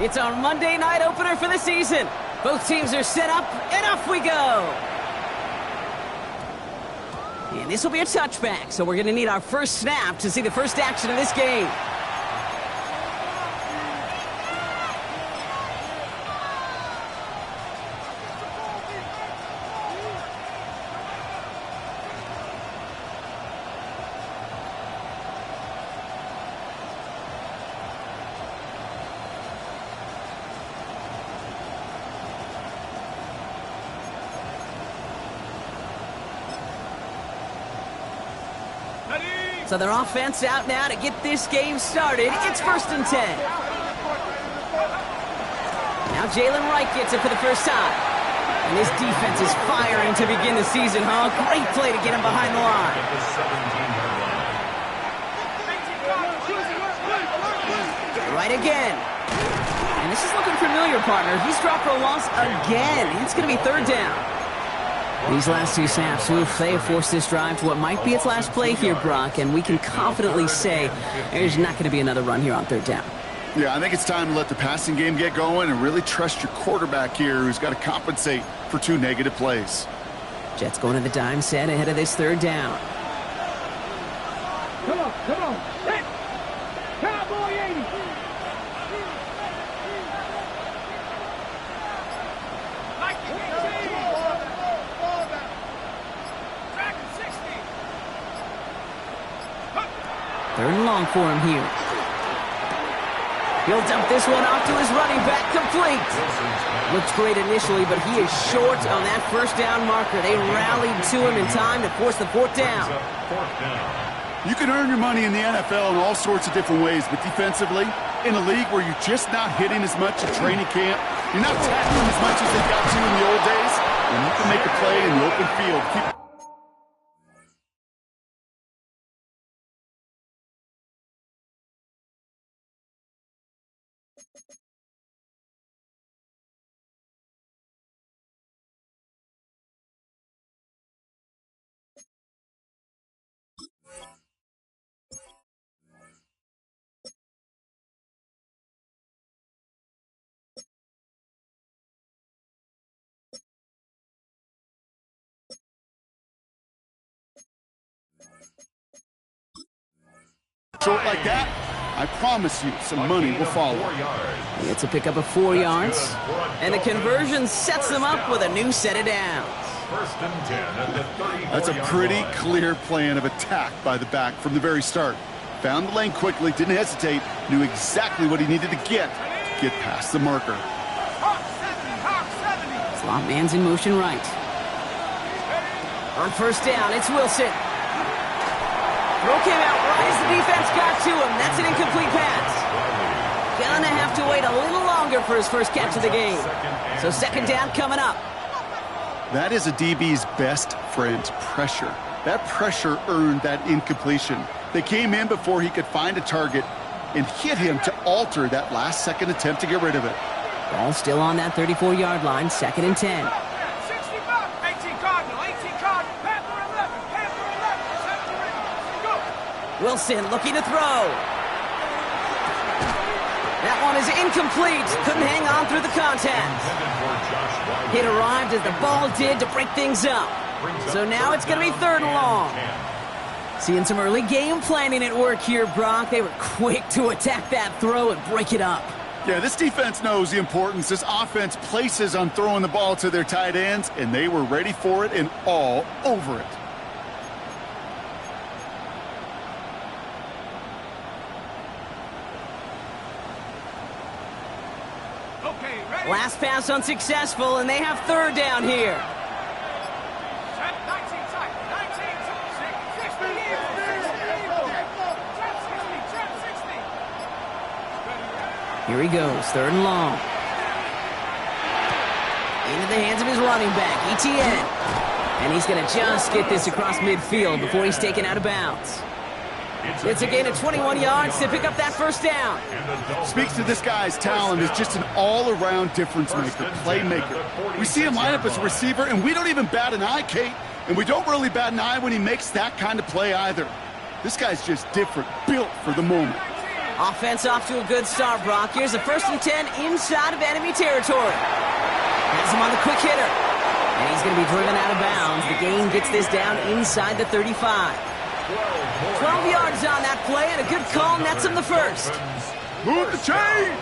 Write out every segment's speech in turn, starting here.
It's our Monday night opener for the season. Both teams are set up, and off we go. And this will be a touchback, so we're going to need our first snap to see the first action of this game. So their offense out now to get this game started. It's 1st and 10. Now Jalen Wright gets it for the first time. And this defense is firing to begin the season, huh? Great play to get him behind the line. Right again. And this is looking familiar, partner. He's dropped for a loss again. It's going to be 3rd down. These last 2 snaps, they have forced this drive to what might be its last play here, Brock, and we can confidently say there's not going to be another run here on 3rd down. Yeah, I think it's time to let the passing game get going and really trust your quarterback here, who's got to compensate for 2 negative plays. Jets going to the dime set ahead of this 3rd down. Come on, come on. Hit. Cowboy 80. Third and long for him here. He'll dump this one off to his running back, complete. Looked great initially, but he is short on that 1st down marker. They rallied to him in time to force the 4th down. You can earn your money in the NFL in all sorts of different ways, but defensively, in a league where you're just not hitting as much at training camp, you're not tackling as much as they got to in the old days, and you can make a play in the open field. Short like that, I promise you some money will follow. It's a pickup of 4 yards, and the conversion sets them up with a new set of downs. 1st and 10 at the 30. That's a pretty clear plan of attack by the back from the very start. Found the lane quickly, didn't hesitate, knew exactly what he needed to get past the marker. Slot man's in motion right. On 1st down, it's Wilson. Throw came out right as the defense got to him. That's an incomplete pass. Gonna have to wait a little longer for his first catch of the game. So 2nd down coming up. That is a DB's best friend, pressure. That pressure earned that incompletion. They came in before he could find a target and hit him to alter that last-second attempt to get rid of it. Ball still on that 34-yard line, 2nd and 10. Wilson looking to throw. That one is incomplete. Couldn't hang on through the contact. It arrived as the ball did to break things up. So now it's going to be 3rd and long. Seeing some early game planning at work here, Brock. They were quick to attack that throw and break it up. Yeah, this defense knows the importance this offense places on throwing the ball to their tight ends, and they were ready for it and all over it. Last pass unsuccessful, and they have 3rd down here. Here he goes, 3rd and long. Into the hands of his running back, ETN. And he's going to just get this across midfield before he's taken out of bounds. It's a gain of 21 yards to pick up that 1st down. Speaks to this guy's talent as just an all-around difference maker, playmaker. We see him line up as a receiver, and we don't even bat an eye, Kate. And we don't really bat an eye when he makes that kind of play either. This guy's just different, built for the moment. Offense off to a good start, Brock. Here's a 1st and 10 inside of enemy territory. Has him on the quick hitter. And he's going to be driven out of bounds. The gain gets this down inside the 35. 12 yards on that play, and a good call nets him the first. Move the chains!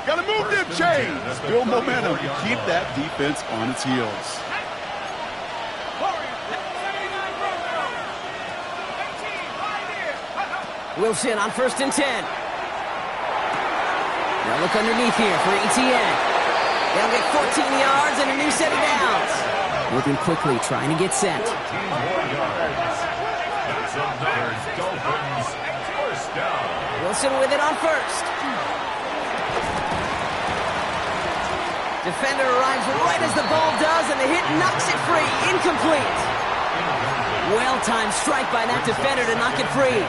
Gotta move them chains! Build momentum to keep that defense on its heels. Wilson on 1st and 10. They'll look underneath here for ETN. They'll get 14 yards and a new set of downs. Moving quickly, trying to get set. 14 more yards. That's another Dolphins first down. Wilson with it on 1st. Defender arrives right as the ball does, and the hit knocks it free. Incomplete. Well-timed strike by that defender to knock it free.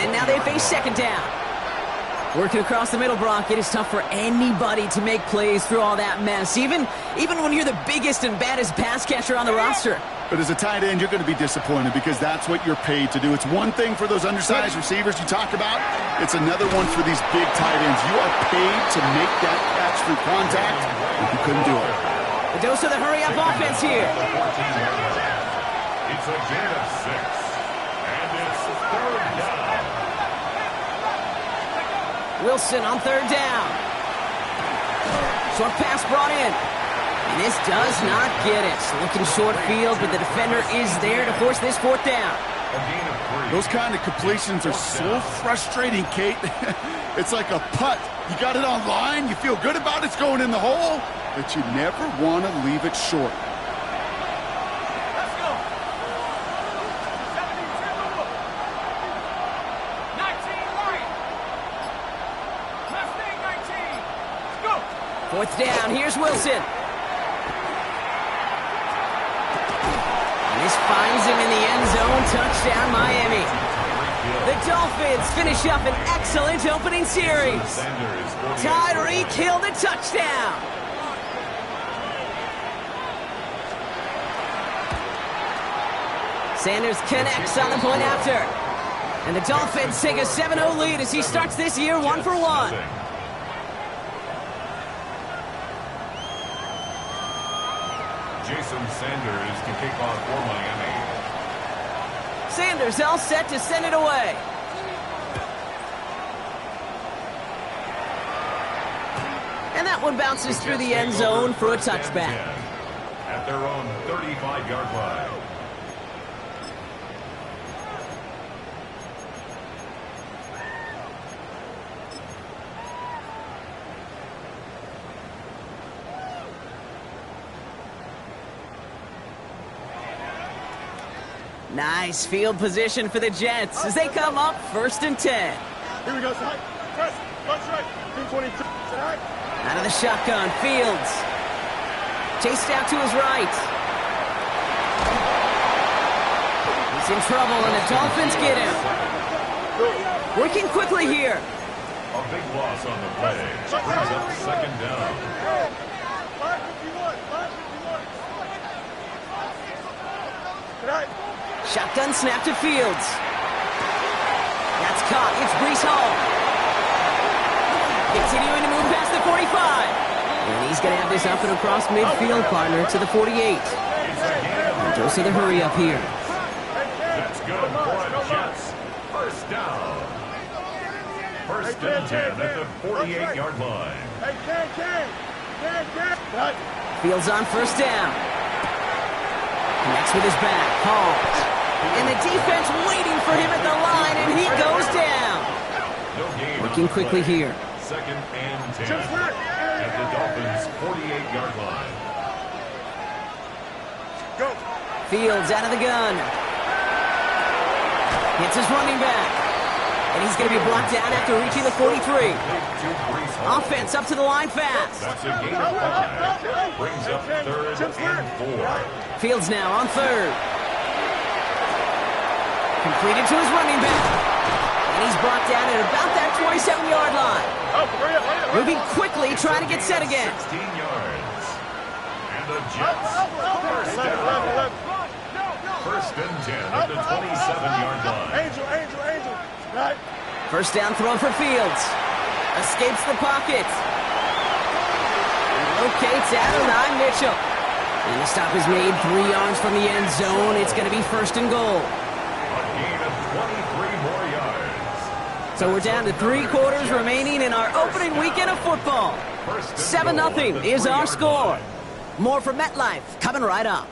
And now they face 2nd down. Working across the middle, Brock, it is tough for anybody to make plays through all that mess, even when you're the biggest and baddest pass catcher on the roster. But as a tight end, you're going to be disappointed because that's what you're paid to do. It's one thing for those undersized receivers you talk about. It's another one for these big tight ends. You are paid to make that catch through contact, and you couldn't do it. The dose of the hurry-up offense here. It's a gain of 6, and it's 3rd down. Wilson on 3rd down. Short pass brought in. And this does not get it. Looking short field, but the defender is there to force this 4th down. A gain of 3. Those kind of completions are so frustrating, Kate. It's like a putt. You got it on line, you feel good about it's going in the hole, but you never want to leave it short. Fourth down, here's Wilson. And this finds him in the end zone. Touchdown, Miami. The Dolphins finish up an excellent opening series. Tyreek Hill the touchdown. Sanders connects on the point after. And the Dolphins take a 7-0 lead as he starts this year 1 for 1. Jason Sanders to kick off for Miami. Sanders all set to send it away. And that one bounces through the end zone for a touchback. At their own 35-yard line. Nice field position for the Jets as they come up 1st and 10. Here we go, side. Press. Punch right. 222. Side. Out of the shotgun, Fields. Chased out to his right. He's in trouble, and the Dolphins get him. Working quickly here. A big loss on the play. Brings up 2nd down. 551. 551. Tonight. Shotgun snap to Fields. That's caught. It's Breece Hall. Continuing to move past the 45. And he's going to have this up and across midfield, partner, to the 48. And dose of the hurry up here. That's good for a Jets. First down. 1st and 10 at the 48-yard line. Hey, Ken. Fields on 1st down. Connects with his back. Hall. And the defense waiting for him at the line, and he goes down. No gain. Working quickly here. 2nd and 10 at the Dolphins' 48-yard line. Go. Fields out of the gun. Hits his running back. And he's going to be brought down after reaching the 43. Offense up to the line fast. That's a gain of 5. Brings up 3rd and 4. Fields now on 3rd. Completed to his running back. And he's brought down at about that 27-yard line. Moving quickly, trying to get set again. 16 yards. And the Jets first down. 1st and 10 at the 27-yard line. Angel. Right. First down throw for Fields. Escapes the pocket. Locates Adonai Mitchell. And the stop is made 3 yards from the end zone. It's going to be first and goal. A gain of 23 more yards. So we're down to 3 quarters remaining in our opening weekend of football. 7-0 is our score. More from MetLife coming right up.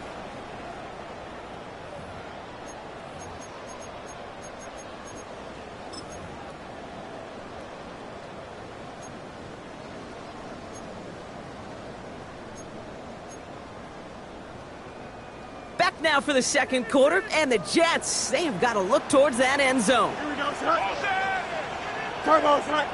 Back now for the second quarter, and the Jets, they have got to look towards that end zone. Here we go, son. Turbo, son.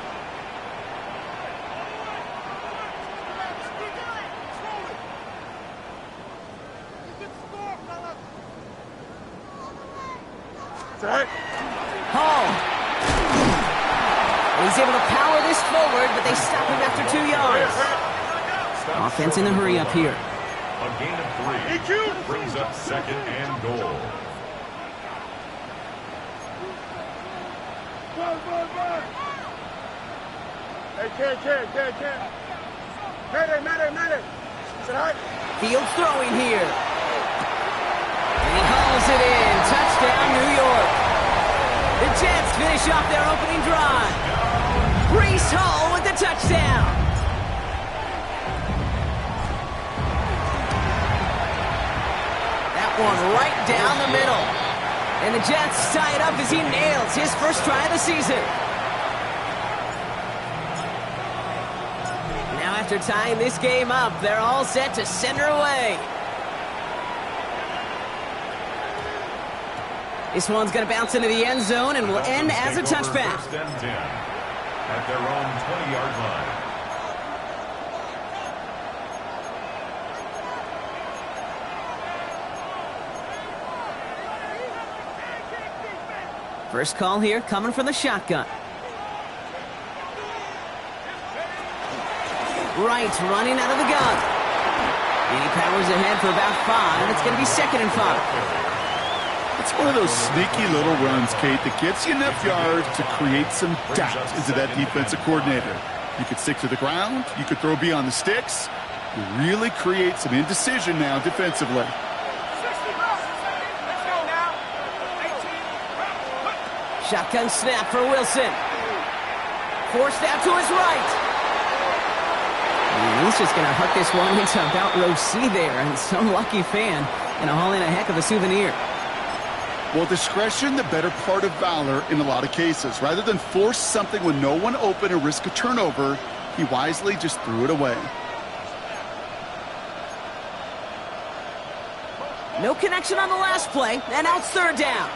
Hall. He's able to power this forward, but they stop him after 2 yards. Offense in the hurry up here. A gain of 3 brings up second and goal. Hey, kid. Matter. Fields throwing here. And he hauls it in. Touchdown, New York. The Jets finish off their opening drive. Breece Hall with the touchdown. That one right down the middle. And the Jets tie it up as he nails his first try of the season. Now after tying this game up, they're all set to send her away. This one's going to bounce into the end zone and will end as a touchback. First and 10 at their own 20-yard line. First call here coming from the shotgun. Wright running out of the gun. And he powers ahead for about 5, and it's going to be second and 5. It's one of those sneaky little runs, Kate, that gets you enough yards to create some doubt into that defensive coordinator. You could stick to the ground. You could throw beyond the sticks. You really create some indecision now defensively. Shotgun snap for Wilson. Forced out to his right. And he's just going to huck this one into about row C there, and some lucky fan going to haul in a heck of a souvenir. Well, discretion, the better part of valor in a lot of cases. Rather than force something with no one open and risk a turnover, he wisely just threw it away. No connection on the last play, and now it's third down.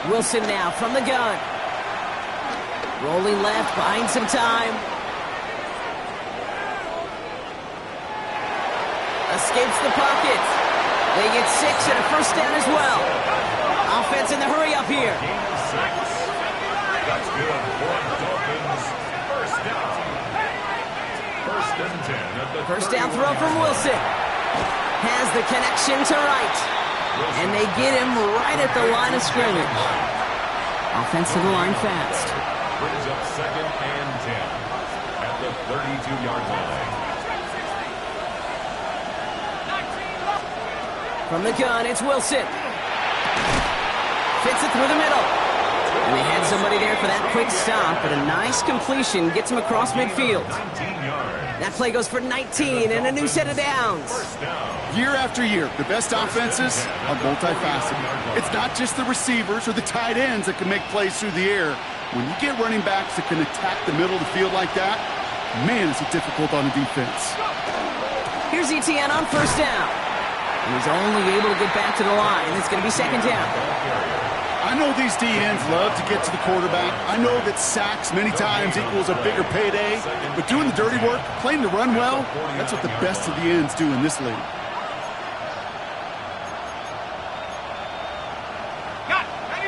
Wilson now from the gun. Rolling left, buying some time. Escapes the pocket. They get 6 and a first down as well. Offense in the hurry up here. That's good for the Dolphins. First down. First and 10 at the First down throw from Wilson. Has the connection to Wright. And they get him right at the line of scrimmage. Offense to the line fast. Brings up second and 10 at the 32-yard line. From the gun, it's Wilson. Fits it through the middle. And they had somebody there for that quick stop, but a nice completion gets him across midfield. 19 yards. That play goes for 19 and a new set of downs. First down. Year after year, the best offenses are multifaceted. It's not just the receivers or the tight ends that can make plays through the air. When you get running backs that can attack the middle of the field like that, man, is it difficult on the defense. Here's ETN on first down. And he's only able to get back to the line. It's going to be second down. I know these DNs love to get to the quarterback. I know that sacks many times equals a bigger payday. But doing the dirty work, playing to run well, that's what the best of the ends do in this league.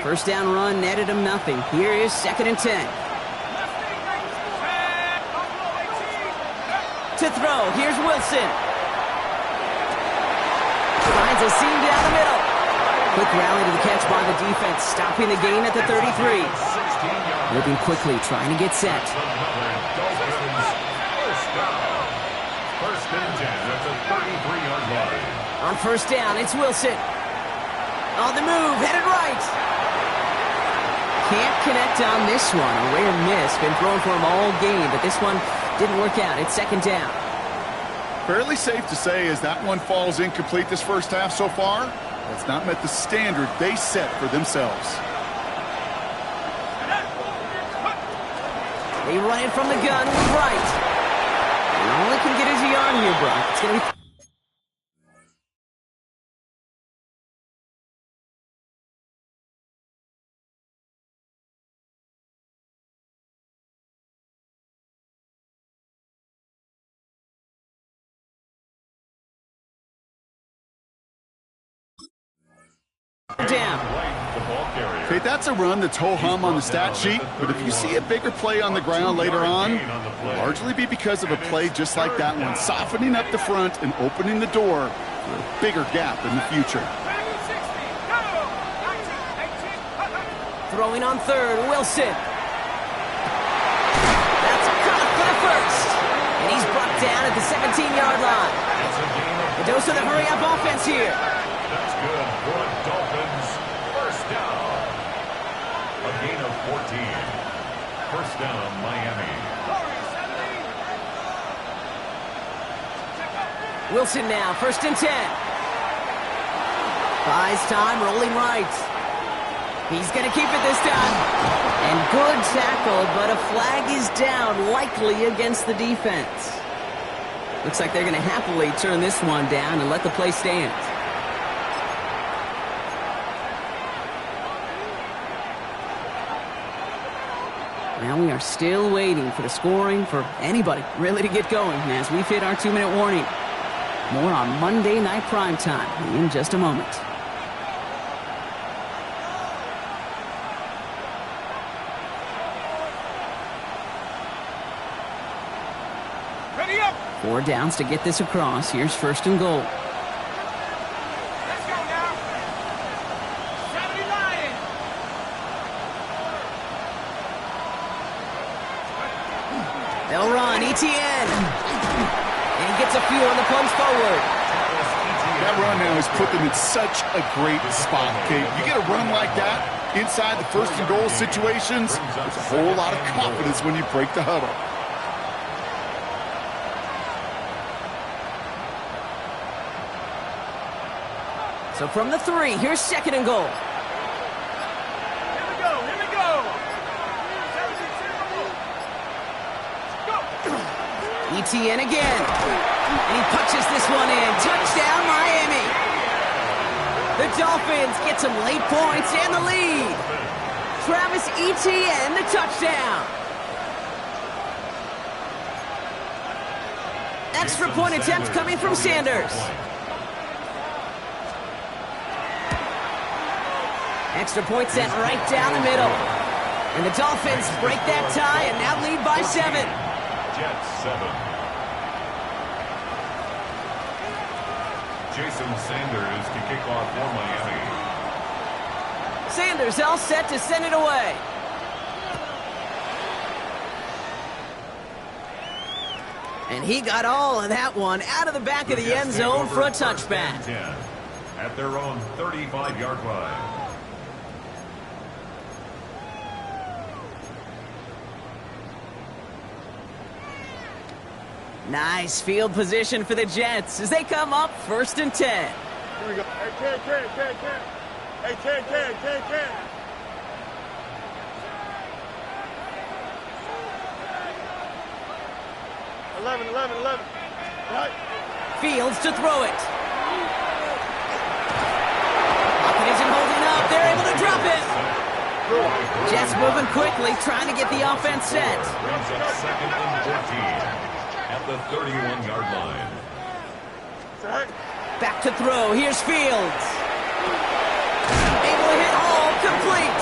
First down run netted him nothing. Here is second and 10. To throw, here's Wilson. finds a seam down the middle. Quick rally to the catch by the defense, stopping the gain at the 33. Moving quickly, trying to get set. First and 10 at the 33-yard line. On first down, it's Wilson. On the move, headed right. Can't connect on this one. A rare miss. Been thrown for him all game, but this one didn't work out. It's second down. Fairly safe to say as that one falls incomplete this first half so far, that's not met the standard they set for themselves. They run it from the gun right. He only can get his yard here, Brock. It's going to be... down. Okay, that's a run that's ho-hum on the stat sheet, but if you see a bigger play on the ground later on, it'll largely be because of a play just like that one, softening up the front and opening the door for a bigger gap in the future. Throwing on third, Wilson. That's caught for the first. And he's brought down at the 17-yard line. The dose of the hurry-up offense here. That's good for a Dolphins first down. A gain of 14. First down, Miami. Wilson now, first and 10. Buys time, rolling right. He's going to keep it this time. And good tackle, but a flag is down, likely against the defense. Looks like they're going to happily turn this one down and let the play stand. Now we are still waiting for the scoring for anybody really to get going as we've hit our 2-minute warning. More on Monday Night Primetime in just a moment. Ready up! 4 downs to get this across. Here's first and goal. Let's go now! Saturday Lion! They'll run, ETN. And he gets a few on the plunge forward. That run now has put them in such a great spot, Kate. You get a run like that inside the first and goal situations, there's a whole lot of confidence when you break the huddle. So from the 3, here's second and goal. Here we go, here we go! Go! ETN again. And he punches this one in. Touchdown, Miami. The Dolphins get some late points and the lead. Travis Etienne, the touchdown. Extra point attempt coming from Sanders. Extra point sent right down the middle. And the Dolphins break that tie and now lead by 7. Jets 7. Jason Sanders to kick off for Miami. Sanders all set to send it away. And he got all of that one out of the back of the end zone for a touchback. 10 at their own 35-yard line. Nice field position for the Jets as they come up first and 10. Here we go. Hey, Ken. Hey, Ken. 11. Right. Fields to throw it. Pocket isn't holding up. They're able to drop it. Jets moving quickly, trying to get the offense set. Brings up second and 14 at the 31-yard line. Back to throw. Here's Fields. Able to hit all complete.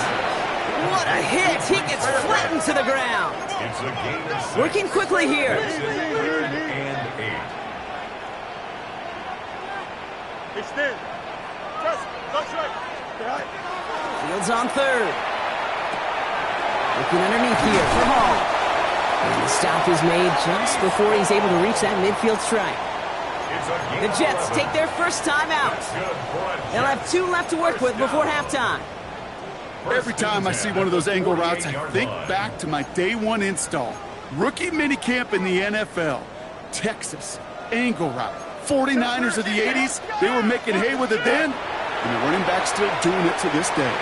What a hit. He gets flattened to the ground. It's a gain of 6. Working quickly here. And 8. Extend. Fields on third. Looking underneath here for Hall. And the stop is made just before he's able to reach that midfield strike. The Jets take their first time out. They'll have 2 left to work with before halftime. Every time I see one of those angle routes, I think back to my day 1 install. Rookie minicamp in the NFL. Texas, angle route. 49ers of the 80s, they were making hay with it then, and the running back's still doing it to this day.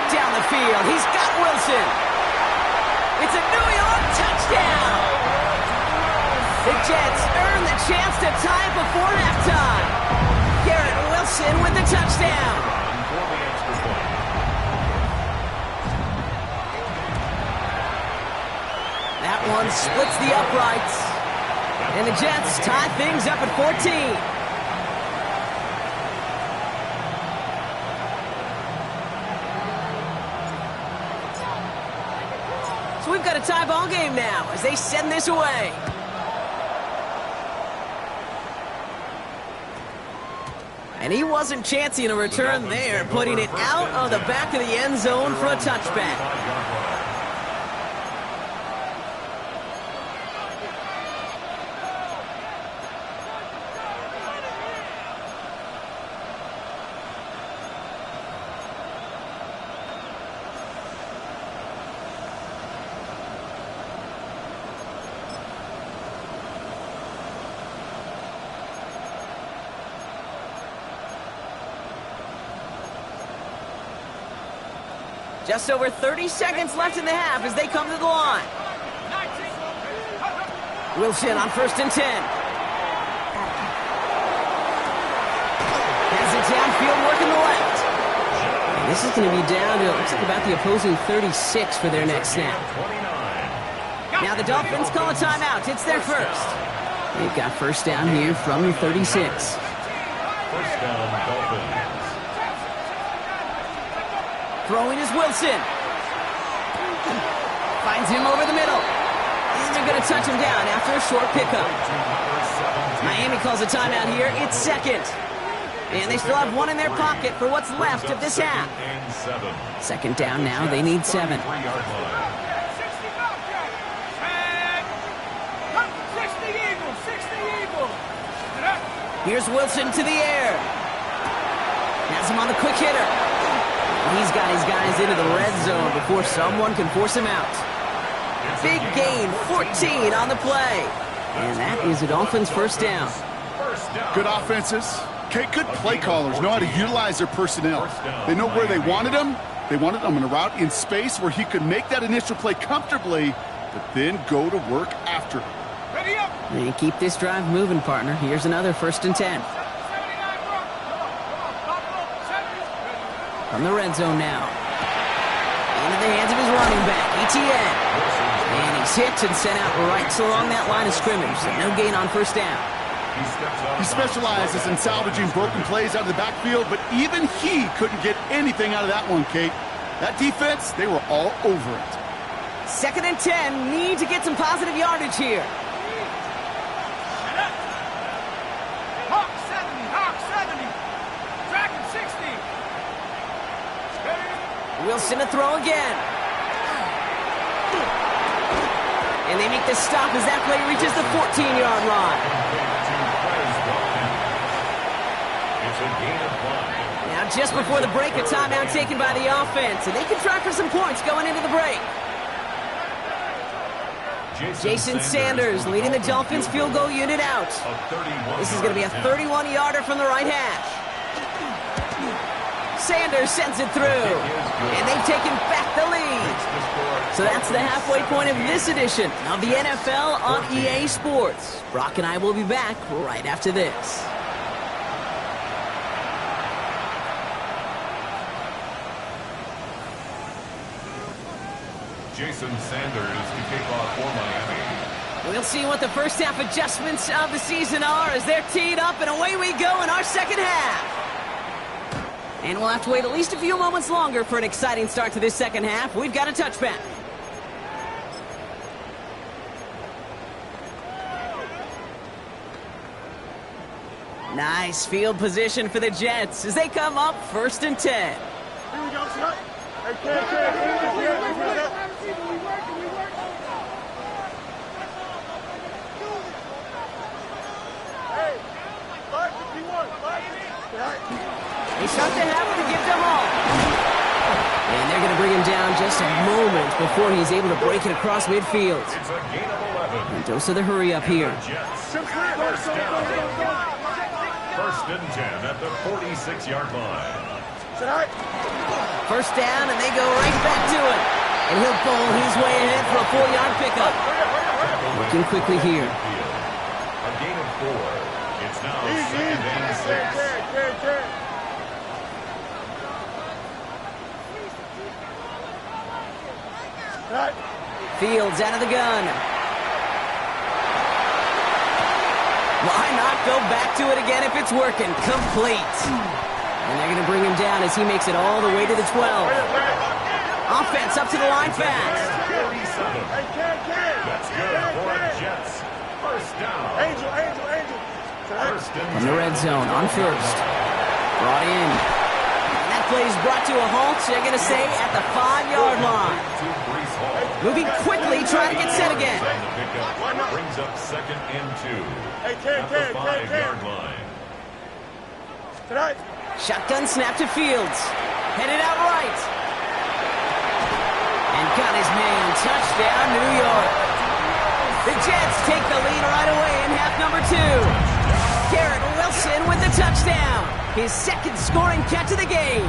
Down the field, he's got Wilson. It's a New York touchdown. The Jets earn the chance to tie it before halftime. Garrett Wilson with the touchdown. That one splits the uprights. And the Jets tie things up at 14. So we've got a tie ball game now as they send this away. And he wasn't chancing a return there, putting it out of the back of the end zone for a touchback. Just over 30 seconds left in the half as they come to the line. Wilson on 1st and 10. Has it downfield working the left. And this is going to be down to, it looks like about the opposing 36 for their next snap. Now the Dolphins call a timeout. It's their first. They've got first down here from the 36. First down, Dolphins. Throwing is Wilson. Finds him over the middle. And they're going to touch him down after a short pickup. Miami calls a timeout here. It's second. And they still have 1 in their pocket for what's left of this half. Second down now. They need 7. Here's Wilson to the air. Has him on the quick hitter. He's got his guys into the red zone before someone can force him out. Big gain, 14 on the play. And that is the Dolphins' first down. Good offenses. Okay, good play callers know how to utilize their personnel. They know where they wanted him. They wanted him in a route in space where he could make that initial play comfortably, but then go to work after. And keep this drive moving, partner. Here's another 1st and 10. From the red zone now. Into the hands of his running back, ETN. And he's hit and sent out right along that line of scrimmage. So no gain on first down. He specializes in salvaging broken plays out of the backfield, but even he couldn't get anything out of that one, Kate. That defense, they were all over it. 2nd and 10. Need to get some positive yardage here. Hawk 70. Tracking 60. Wilson to throw again. And they make the stop as that play reaches the 14-yard line. Now just before the break, a timeout taken by the offense, and they can try for some points going into the break. Jason Sanders leading the Dolphins field goal unit out. This is going to be a 31-yarder from the right hash. Sanders sends it through, and they've taken back the lead. So that's the halfway point of this edition of the NFL on EA Sports. Brock and I will be back right after this. Jason Sanders to kick off for Miami. We'll see what the first half adjustments of the season are as they're teed up, and away we go in our second half. And we'll have to wait at least a few moments longer for an exciting start to this second half. We've got a touchback. Nice field position for the Jets as they come up 1st and 10. Here we go, son. Hey, Ken. Hey, 551. They start the half with a gift to Hall. And they're going to bring him down just a moment before he's able to break it across midfield. It's a gain of 11. And dose of the hurry up here. Jets. First down. 1st and 10 at the 46-yard line. First down, and they go right back to it. And he'll bowl his way ahead for a 4-yard pickup. Working quickly here. A gain of 4. It's now 2nd and 6. Fields out of the gun. Why not go back to it again if it's working? Complete. And they're going to bring him down as he makes it all the way to the 12. Offense up to the line fast. 47. That's good for Jets. First down. Angel. First and From the red zone on first. Brought in. And that play is brought to a halt, so they're going to say at the 5-yard line. Moving quickly, trying to get set again. Brings up 2nd and 2. Hey, At the 5-yard line. Tonight. Shotgun snap to Fields. Headed out right. And got his man. Touchdown, New York. The Jets take the lead right away in half number 2. Garrett Wilson with the touchdown. His 2nd scoring catch of the game.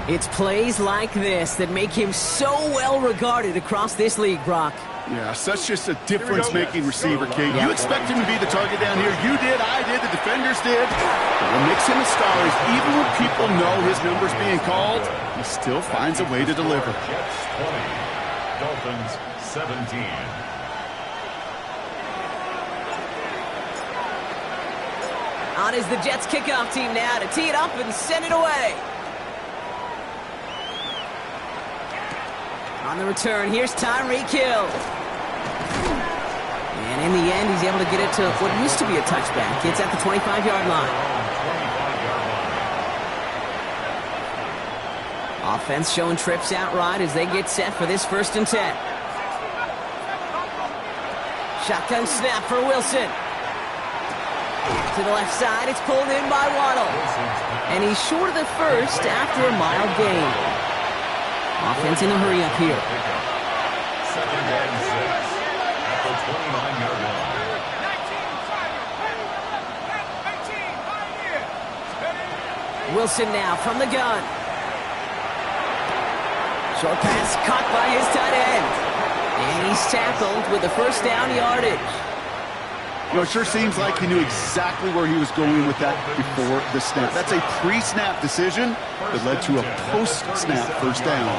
It's plays like this that make him so well regarded across this league, Brock. Yeah, such just a difference-making receiver, Kate. You expect him to be the target down here. You did, I did, the defenders did. But what makes him a star is even when people know his number's being called, he still finds a way to deliver. Jets 20. Dolphins 17. On is the Jets kickoff team now to tee it up and send it away. On the return, here's Tyreek Hill. And in the end, he's able to get it to what used to be a touchback. It's at the 25-yard line. Offense showing trips outright as they get set for this 1st and 10. Shotgun snap for Wilson. To the left side, it's pulled in by Waddle. And he's short of the first after a mild gain. Offense in a hurry up here. 2nd and 6 at the 29-yard line. Wilson now from the gun. Short pass caught by his tight end. And he's tackled with the 1st down yardage. You know, it sure seems like he knew exactly where he was going with that before the snap. That's a pre-snap decision that led to a post-snap 1st down.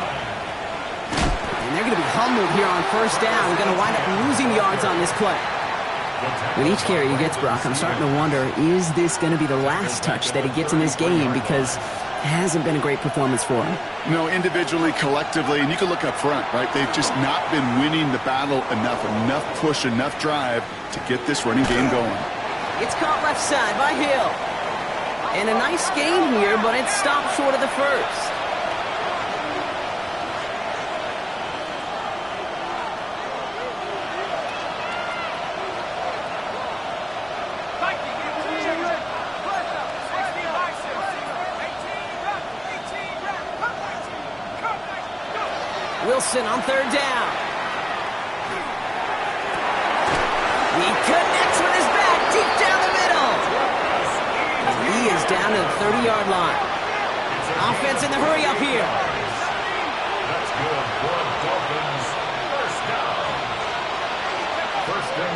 And they're going to be humbled here on 1st down. We're going to wind up losing yards on this play. With each carry he gets, Brock, I'm starting to wonder, is this going to be the last touch that he gets in this game? Because it hasn't been a great performance for him. No, individually, collectively, and you can look up front, right? They've just not been winning the battle enough push, enough drive to get this running game going. It's caught left side by Hill. And a nice game here, but it stopped short of the 1st. Wilson on 3rd down. He connects with his back deep down the middle. And he is down to the 30-yard line. Offense in the hurry up here. That's good for Dolphins. First down.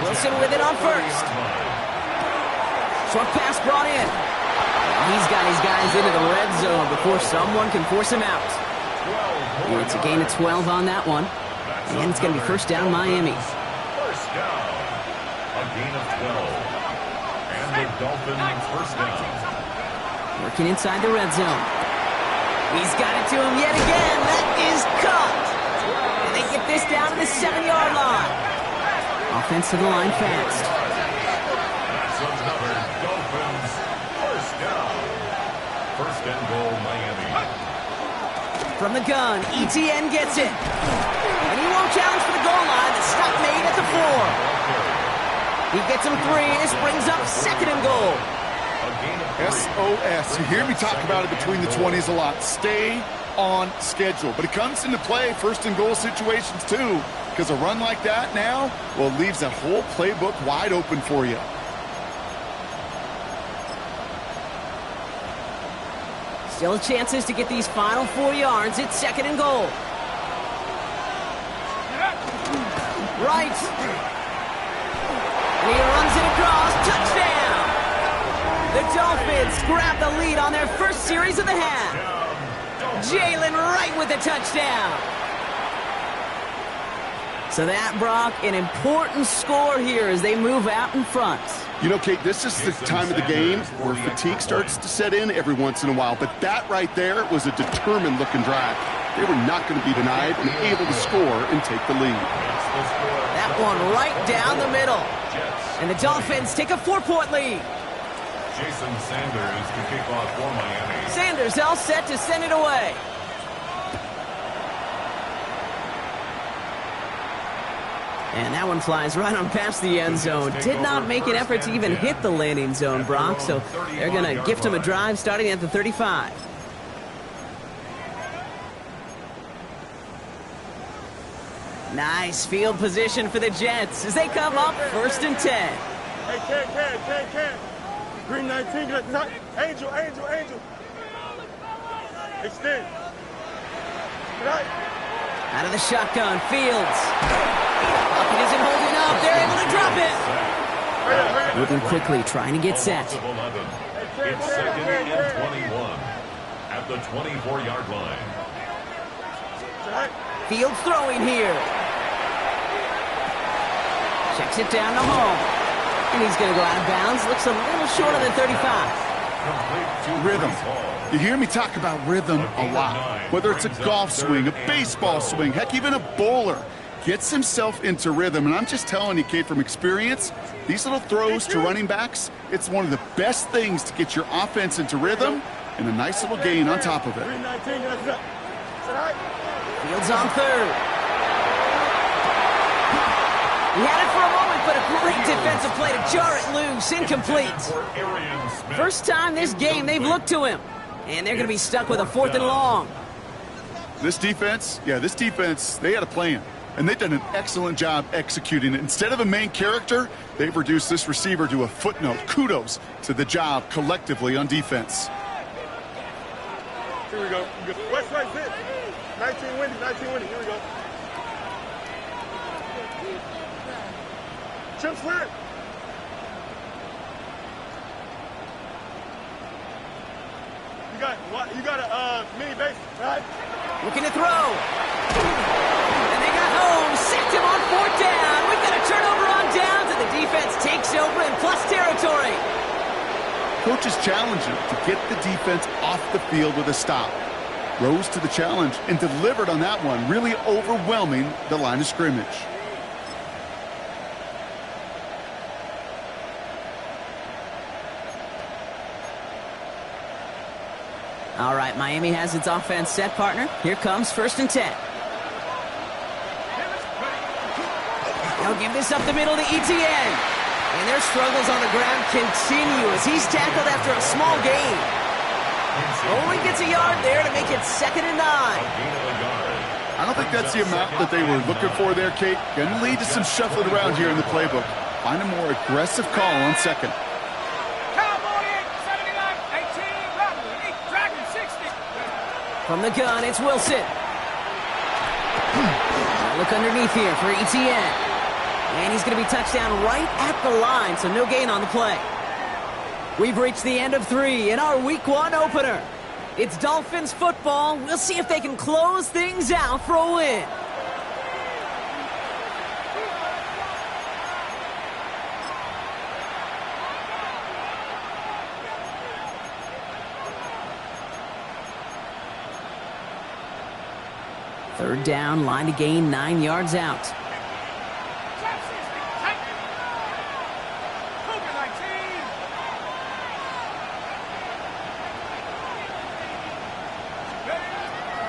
Wilson with it on 1st. Short pass brought in. He's got his guys into the red zone before someone can force him out. It's a gain of 12 on that one. And it's going to be 1st down Miami. First down. A gain of 12. And the Dolphins 1st down. Working inside the red zone. He's got it to him yet again. That is caught. And they get this down to the 7-yard line. Offense to the line fast. That's From the gun, ETN gets it. And he won't challenge for the goal line. The stop made at the 4. He gets him 3. This brings up 2nd and goal. SOS. You hear me talk about it between the 20s a lot. Stay on schedule. But it comes into play 1st and goal situations too. Because a run like that now, well, leaves that whole playbook wide open for you. Still chances to get these final 4 yards. It's 2nd and goal. Right. And he runs it across. Touchdown. The Dolphins grab the lead on their first series of the half. Jalen Wright with the touchdown. So that, Brock, an important score here as they move out in front. You know, Kate, this is the time of the game where fatigue starts to set in every once in a while. But that right there was a determined-looking drive. They were not going to be denied and able to score and take the lead. That one right down the middle. And the Dolphins take a 4-point lead. Jason Sanders to kick off for Miami. Sanders all set to send it away. And that one flies right on past the end zone. Did not make an effort to even hit the landing zone, Brock. So they're going to gift him a drive starting at the 35. Nice field position for the Jets as they come up 1st and 10. Hey, Ken. Green 19, get up. Angel. Extend. Out of the shotgun, Fields. It isn't holding up. They're able to drop it. Moving quickly, trying to get set. It's 2nd and 21 at the 24-yard line. Fields throwing here. Checks it down to home. And he's going to go out of bounds. Looks a little short of the 35. Rhythm. You hear me talk about rhythm a lot. Whether it's a golf swing, a baseball swing, heck, even a bowler. Gets himself into rhythm. And I'm just telling you, Kate, from experience, these little throws to running backs, it's one of the best things to get your offense into rhythm and a nice little gain on top of it. Fields on 3rd. He had it for a moment, but a great defensive play to jar it loose. Incomplete. First time this game they've looked to him. And they're going to be stuck with a 4th and long. This defense, they had a plan. And they've done an excellent job executing it. Instead of a main character, they've reduced this receiver to a footnote. Kudos to the job collectively on defense. Here we go. West right fit. 19 winning. Here we go. Chip slant. You got a mini base, right? Looking to throw. And they got home. Sacked him on 4th down. We've got a turnover on downs, and the defense takes over in plus territory. Coaches challenge him to get the defense off the field with a stop. Rose to the challenge and delivered on that one, really overwhelming the line of scrimmage. All right, Miami has its offense set, partner. Here comes 1st and 10. They'll give this up the middle to ETN. And their struggles on the ground continue as he's tackled after a small gain. Only gets a yard there to make it 2nd and 9. I don't think that's the amount that they were looking for there, Kate. Going to lead to some shuffling around here in the playbook. Find a more aggressive call on 2nd. From the gun, it's Wilson. Look underneath here for ETN. And he's going to be touched down right at the line, so no gain on the play. We've reached the end of 3 in our Week 1 opener. It's Dolphins football. We'll see if they can close things out for a win. Third down, line to gain 9 yards out.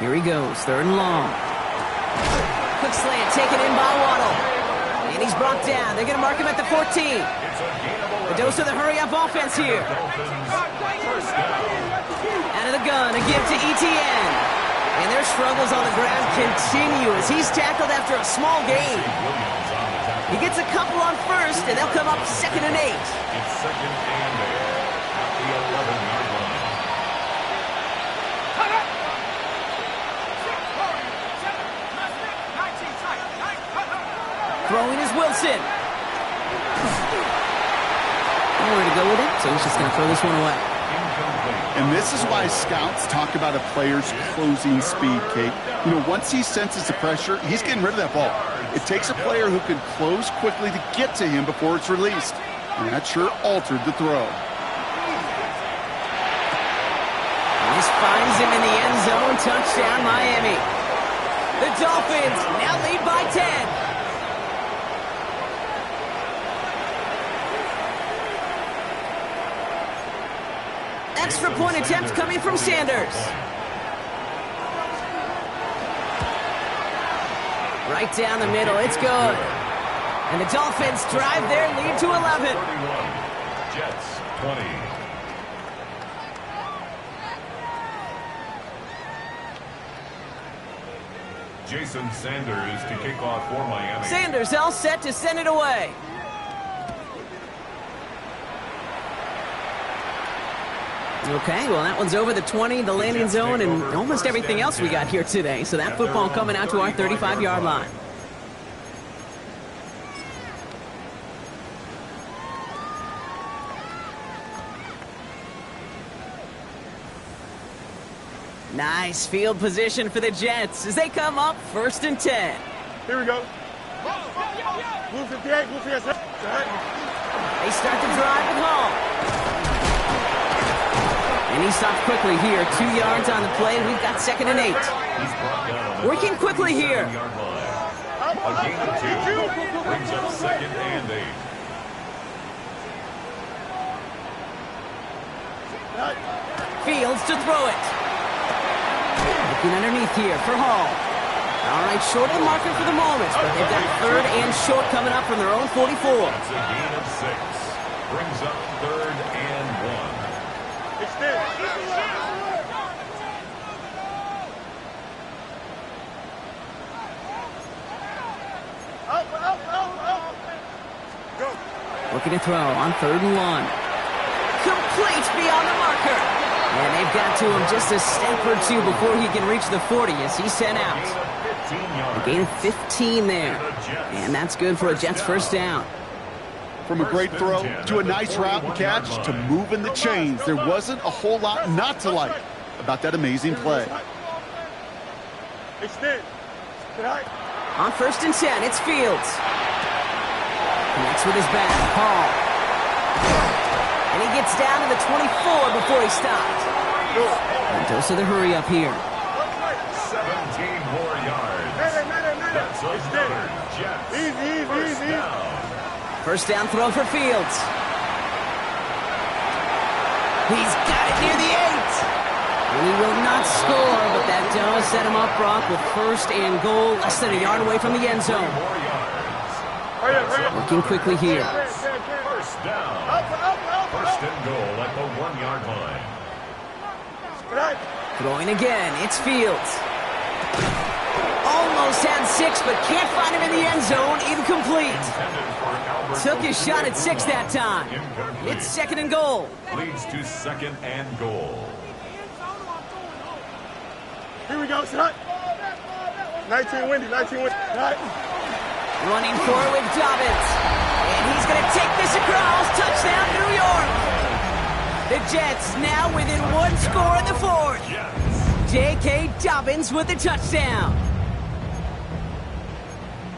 Here he goes, 3rd and long. Quick slant taken in by Waddle. And he's brought down. They're going to mark him at the 14. The dose of the hurry-up offense here. Out of the gun, a give to ETN. And their struggles on the ground continue as he's tackled after a small gain. He gets a couple on first, and they'll come up 2nd and 8. It's 2nd and 8 at the 11-yard line. Throwing is Wilson. Nowhere to go with it, so he's just going to throw this one away. And this is why scouts talk about a player's closing speed, Kate. You know, once he senses the pressure, he's getting rid of that ball. It takes a player who can close quickly to get to him before it's released. And that sure altered the throw. This finds him in the end zone. Touchdown, Miami. The Dolphins now lead by 10. Extra point attempt coming from Sanders. Right down the middle, it's good. And the Dolphins drive their lead to 11. 31, Jets 20. Jason Sanders to kick off for Miami. Sanders all set to send it away. Okay, well, that one's over the 20, the landing zone, and almost everything else we got here today. So that football coming out to our 35-yard line. Nice field position for the Jets as they come up 1st and 10. Here we go. Move 58, move 58. They start the drive with Hall. And he stopped quickly here. 2 yards on the play. We've got 2nd and 8. Working quickly here. A gain of 2 brings up 2nd and 8. Fields to throw it. Looking underneath here for Hall. All right, short of the marker for the moment, but they've got 3rd and short coming up from their own 44. That's a gain of 6. Brings up 3rd and 1. Extend. Go. Looking to throw on 3rd and 1. Complete beyond the marker. And they've got to him just a step or 2 before he can reach the 40 as he's sent out. A gain of 15 there. And that's good for a Jets first down. From a great throw to a nice route and catch to moving the chains, there wasn't a whole lot not to like about that amazing play. Extend. On 1st and 10, it's Fields. Connects with his back, Hall. And he gets down to the 24 before he stopped. And dose of the hurry up here. 17 more yards. That's another Jets. Easy. First down throw for Fields. He's got it near the 8. And he will not score, but that does set him up, Brock, with 1st and goal, less than a yard away from the end zone. Working quickly here. First down. 1st and goal at the 1-yard line. Throwing again, it's Fields. Almost had 6, but can't find him in the end zone. Incomplete. Took his shot at 6 that time. It's 2nd and goal. Leads to 2nd and goal. Here we go, son. 19 windy. Running forward with Dobbins. And he's going to take this across. Touchdown, New York. The Jets now within 1 score in the 4th. J.K. Dobbins with the touchdown.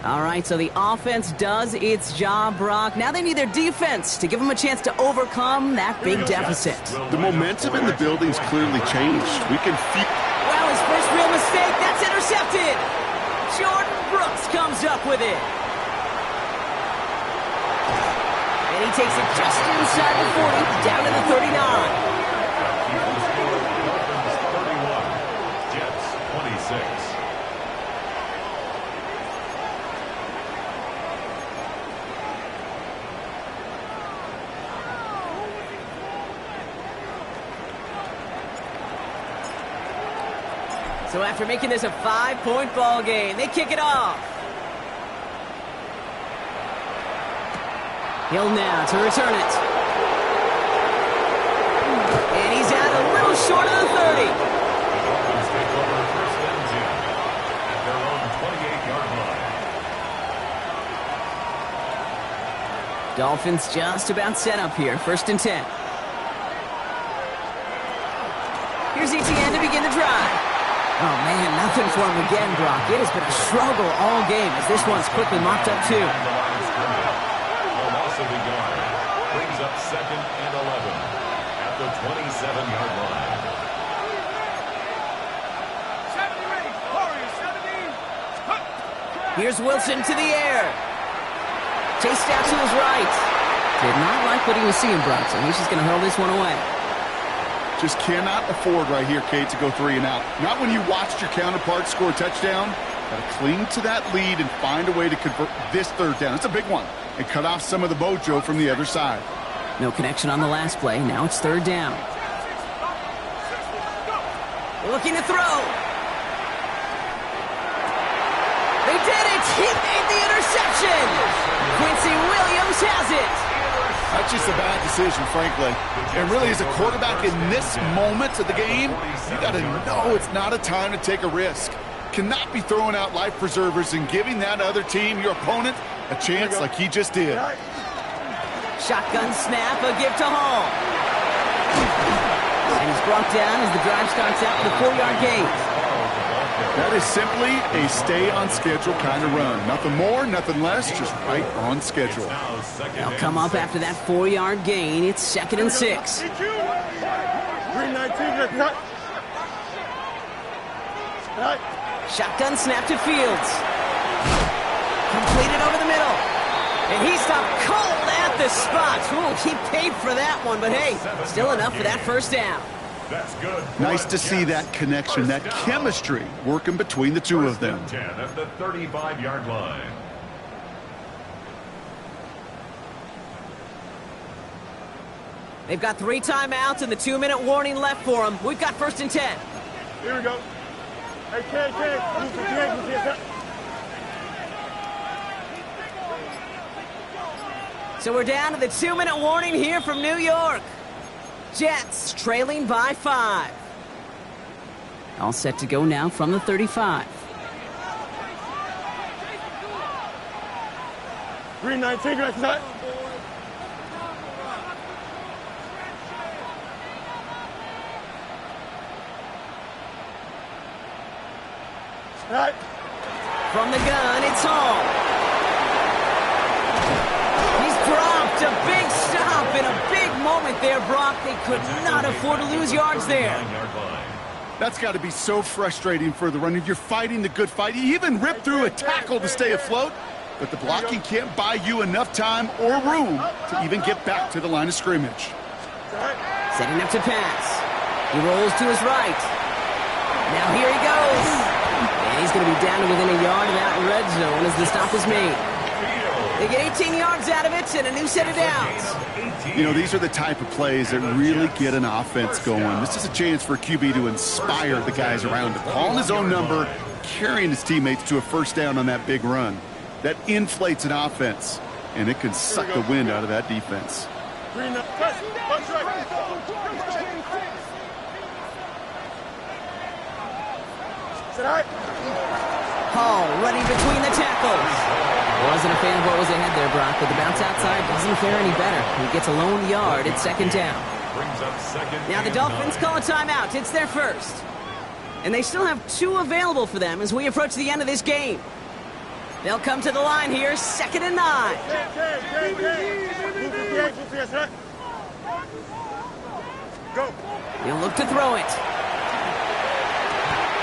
All right, so the offense does its job, Brock. Now they need their defense to give them a chance to overcome that big deficit. The momentum in the building's clearly changed. We can feel... Well, his first real mistake, that's intercepted. Jordan Brooks comes up with it. And he takes it just inside the 40, down to the 39. Jets 27. So after making this a 5-point ball game, they kick it off. Hill now to return it. And he's out a little short of the 30. Dolphins take over first and 10 at their own 28-yard line. Dolphins just about set up here. First and 10. Here's ETN to begin the drive. Oh, man, nothing for him again, Brock. It has been a struggle all game as this one's quickly mopped up, too. Loss of a yard brings up second and 11 at the 27-yard line. 70, Here's Wilson to the air. Chased out to his right. Did not like what he was seeing, Brock, so he's just going to hurl this one away. Just cannot afford right here, Kate, to go 3 and out. Not when you watched your counterpart score a touchdown. Got to cling to that lead and find a way to convert this third down. It's a big one. And cut off some of the mojo from the other side. No connection on the last play. Now it's third down. Looking to throw. They did it! He made the interception! Quincy Williams has it! That's just a bad decision, frankly. And really, as a quarterback in this moment of the game, you got to know it's not a time to take a risk. Cannot be throwing out life preservers and giving that other team, your opponent, a chance like he just did. Shotgun snap, a give to Hall. And he's brought down as the drive starts out with a 4-yard gain. That is simply a stay-on-schedule kind of run. Nothing more, nothing less, just right on schedule. They'll come up after that 4-yard gain. It's second and 6. Green 19, get cut. Shotgun snap to Fields. Completed over the middle. And he stopped cold at the spot. Ooh, he paid for that one, but hey, still enough for that first down. That's good. Nice to see that connection, that chemistry working between the two of them. 10 at the 35-yard line. They've got 3 timeouts and the 2-minute warning left for them. We've got first and 10. Here we go. Hey, Ken. So we're down to the 2-minute warning here from New York. Jets trailing by 5. All set to go now from the 35. Green 19, get cut. From the gun, it's Hall. He's dropped a big stop in a big moment there, Brock. They could not afford to lose yards there. That's got to be so frustrating for the runner. You're fighting the good fight. You even rip through a tackle to stay afloat, but the blocking can't buy you enough time or room to even get back to the line of scrimmage. Setting up to pass. He rolls to his right. Now here he goes. And he's going to be down to within a yard of that red zone as the stop is made. They get 18 yards out of it and a new set of downs. You know, these are the type of plays that really get an offense going. This is a chance for QB to inspire the guys around him. Calling his own number, carrying his teammates to a first down on that big run. That inflates an offense, and it can suck the wind out of that defense. Hall running between the tackles. Wasn't a fan of what was ahead there, Brock, but the bounce outside doesn't fare any better. He gets a lone yard at second down. Now the Dolphins call a timeout. It's their first. And they still have 2 available for them as we approach the end of this game. They'll come to the line here, second and 9. Go. He'll look to throw it.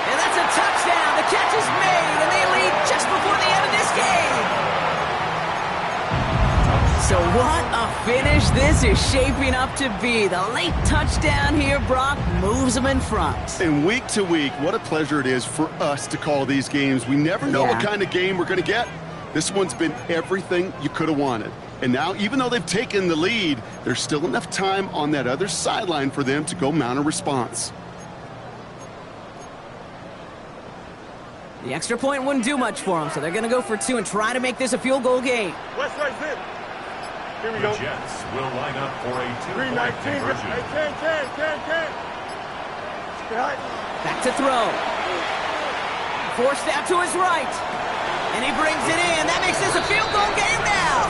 And that's a touchdown. The catch is made, and they lead just before the end of this game. So what a finish this is shaping up to be. The late touchdown here, Brock, moves them in front. And week to week, what a pleasure it is for us to call these games. We never know what kind of game we're going to get. This one's been everything you could have wanted. And now, even though they've taken the lead, there's still enough time on that other sideline for them to go mount a response. The extra point wouldn't do much for them, so they're going to go for 2 and try to make this a field goal game. West right zip. Here we The go. Jets will line up for a 2-point 319. conversion. Hey, can. Cut. Back to throw. Forced out to his right. And he brings it in. That makes this a field goal game now.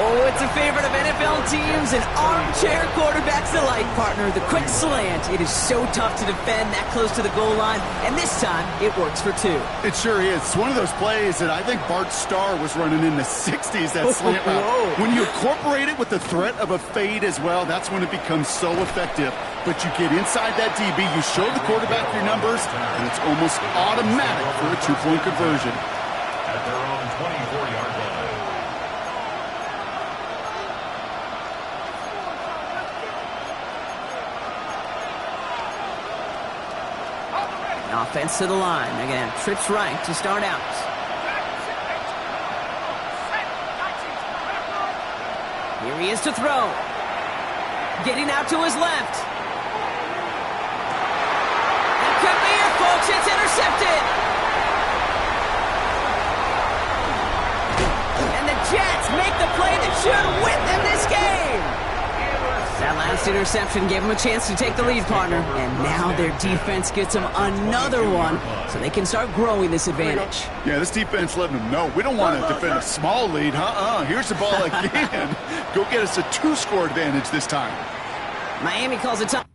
Oh, it's a favorite of NFL teams and armchair quarterbacks alike, partner. The quick slant. It is so tough to defend that close to the goal line, and this time it works for 2. It sure is. It's one of those plays that I think Bart Starr was running in the 60s, that slant route. Whoa. When you incorporate it with the threat of a fade as well, that's when it becomes so effective. But you get inside that DB, you show the quarterback your numbers, and it's almost automatic for a 2-point conversion. At their own 24-yard line. Offense to the line. Again, trips right to start out. Here he is to throw. Getting out to his left. It could be it, folks. It's intercepted. And the Jets make the play that should win them this game. That last interception gave them a chance to take the lead, partner. And now their defense gets them another one, so they can start growing this advantage. Yeah, this defense letting them know we don't want to defend a small lead. Here's the ball again. Go get us a 2-score advantage this time. Miami calls it time.